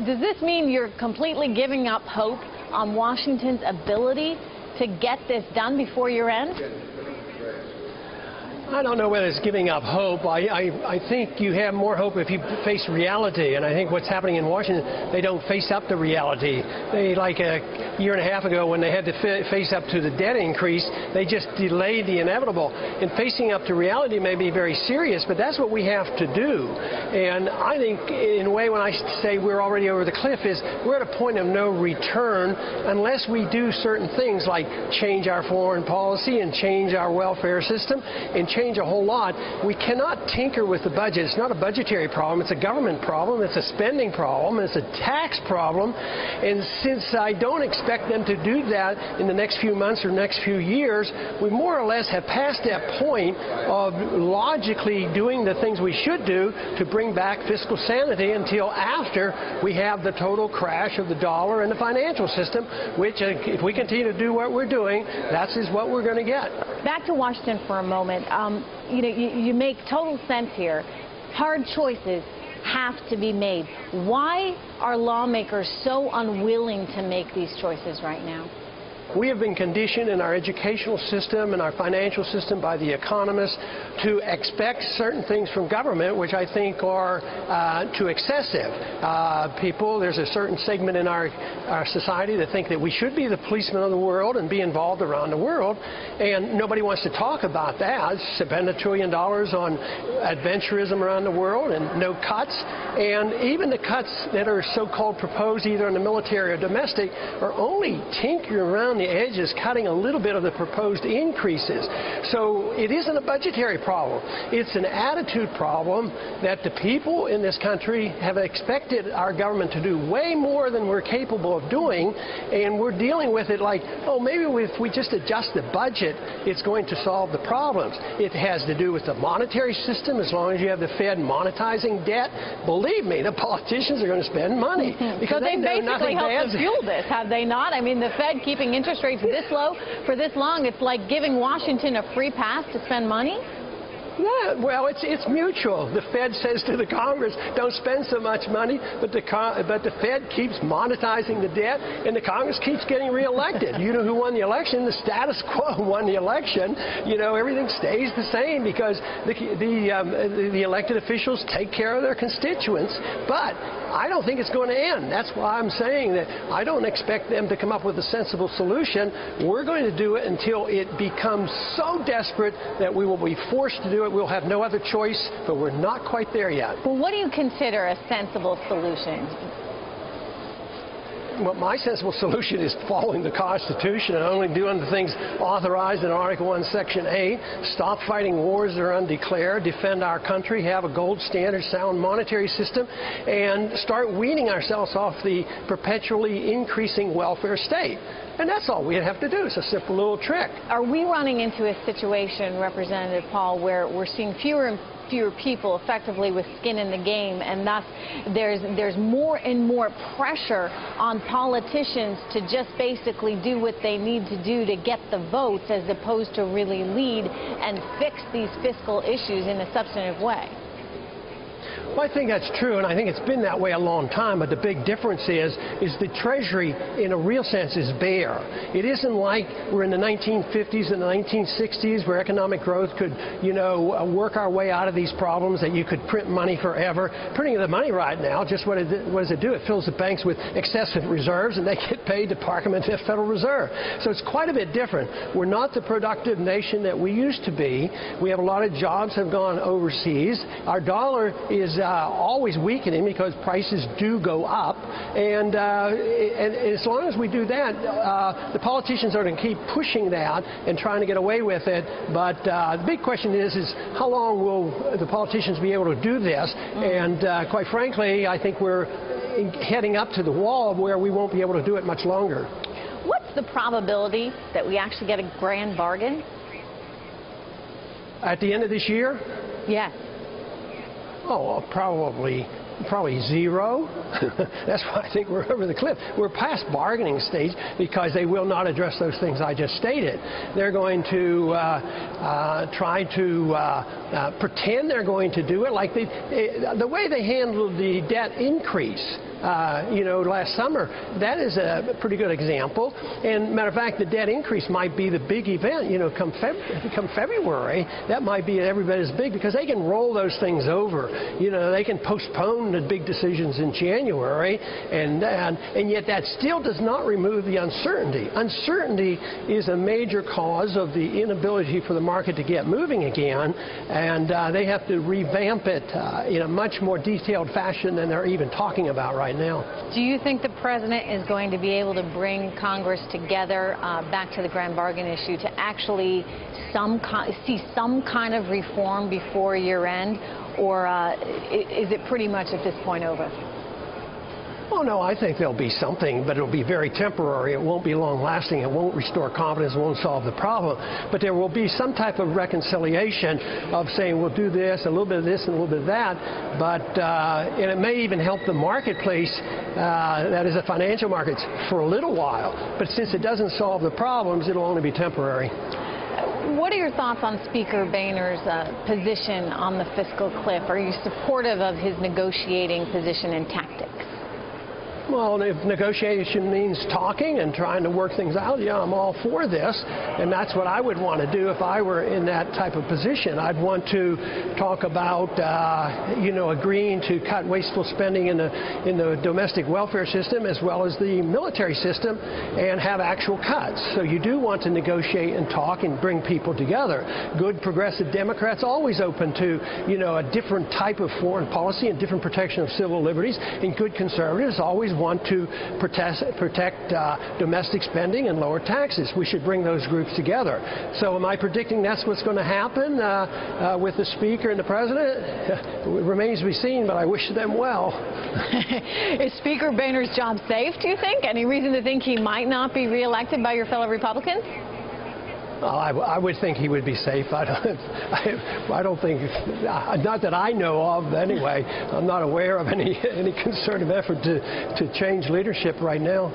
Does this mean you're completely giving up hope on Washington's ability to get this done before year end? I don't know whether it's giving up hope. I think you have more hope if you face reality. And I think what's happening in Washington, they don't face up to reality. They, like a year and a half ago when they had to face up to the debt increase, they just delayed the inevitable. And facing up to reality may be very serious, but that's what we have to do. And I think, in a way, when I say we're already over the cliff, is we're at a point of no return unless we do certain things like change our foreign policy and change our welfare system and change a whole lot. We cannot tinker with the budget. It's not a budgetary problem. It's a government problem. It's a spending problem. It's a tax problem. And since I don't expect them to do that in the next few months or next few years, we more or less have passed that point of logically doing the things we should do to bring back fiscal sanity until after we have the total crash of the dollar and the financial system, which, if we continue to do what we're doing, that is what we're going to get. Back to Washington for a moment. You make total sense here. Hard choices have to be made. Why are lawmakers so unwilling to make these choices right now? We have been conditioned in our educational system and our financial system by the economists to expect certain things from government, which I think are too excessive. There's a certain segment in our society that think that we should be the policemen of the world and be involved around the world, and nobody wants to talk about that. Spend $1 trillion on adventurism around the world and no cuts. And even the cuts that are so-called proposed either in the military or domestic are only tinkering around the edges, cutting a little bit of the proposed increases. So it isn't a budgetary problem. It's an attitude problem that the people in this country have expected our government to do way more than we're capable of doing, and we're dealing with it like, oh, maybe if we just adjust the budget, it's going to solve the problems. It has to do with the monetary system. As long as you have the Fed monetizing debt, believe me, the politicians are going to spend money because they know nothing bad. They've basically helped to fuel this, have they not? I mean, the Fed keeping interest rates this low for this long, it's like giving Washington a free pass to spend money? Yeah, well, it's mutual. The Fed says to the Congress, don't spend so much money, but the Fed keeps monetizing the debt, and the Congress keeps getting reelected. You know who won the election? The status quo won the election. You know, everything stays the same because the elected officials take care of their constituents. But I don't think it's going to end. That's why I'm saying that I don't expect them to come up with a sensible solution. We're going to do it until it becomes so desperate that we will be forced to do it. We'll have no other choice, but we're not quite there yet. Well, what do you consider a sensible solution? Well, my sensible solution is following the Constitution and only doing the things authorized in Article 1, Section 8, stop fighting wars that are undeclared, defend our country, have a gold standard, sound monetary system, and start weaning ourselves off the perpetually increasing welfare state. And that's all we have to do. It's a simple little trick. Are we running into a situation, Representative Paul, where we're seeing fewer and fewer people effectively with skin in the game, and thus there's more and more pressure on politicians to just basically do what they need to do to get the votes as opposed to really lead and fix these fiscal issues in a substantive way? Well, I think that's true, and I think it's been that way a long time, but the big difference is the Treasury, in a real sense, is bare. It isn't like we're in the 1950s and the 1960s where economic growth could, work our way out of these problems, that you could print money forever. Printing the money right now, just what does it do? It fills the banks with excessive reserves, and they get paid to park them into the Federal Reserve. So it's quite a bit different. We're not the productive nation that we used to be. We have a lot of jobs have gone overseas. Our dollar is always weakening because prices do go up, and as long as we do that, the politicians are going to keep pushing that and trying to get away with it. But the big question is how long will the politicians be able to do this? And quite frankly, I think we're heading up to the wall where we won't be able to do it much longer. What's the probability that we actually get a grand bargain? At the end of this year? Yes. Oh, probably zero. That's why I think we're over the cliff. We're past bargaining stage because they will not address those things I just stated. They're going to try to pretend they're going to do it, like the way they handled the debt increase. last summer. That is a pretty good example. And matter of fact, the debt increase might be the big event. Come February, that might be every bit as big because they can roll those things over. They can postpone the big decisions in January, and yet that still does not remove the uncertainty. Uncertainty is a major cause of the inability for the market to get moving again, and they have to revamp it in a much more detailed fashion than they're even talking about right now. Do you think the president is going to be able to bring Congress together back to the grand bargain issue to actually see some kind of reform before year end, or is it pretty much at this point over? Oh, no, I think there'll be something, but it'll be very temporary. It won't be long-lasting. It won't restore confidence. It won't solve the problem. But there will be some type of reconciliation of saying we'll do this, a little bit of this, and a little bit of that. But and it may even help the marketplace, that is the financial markets, for a little while. But since it doesn't solve the problems, it'll only be temporary. What are your thoughts on Speaker Boehner's position on the fiscal cliff? Are you supportive of his negotiating position and tactics? Well, if negotiation means talking and trying to work things out, yeah, I'm all for this. And that's what I would want to do if I were in that type of position. I'd want to talk about, agreeing to cut wasteful spending in the domestic welfare system as well as the military system and have actual cuts. So you do want to negotiate and talk and bring people together. Good progressive Democrats always open to, a different type of foreign policy and different protection of civil liberties. And good conservatives always want to protect domestic spending and lower taxes. We should bring those groups together. So am I predicting that's what's going to happen with the Speaker and the President? It remains to be seen, but I wish them well. Is Speaker Boehner's job safe, do you think? Any reason to think he might not be reelected by your fellow Republicans? Well, I would think he would be safe. I don't think, not that I know of anyway. I'm not aware of any concerted effort to change leadership right now.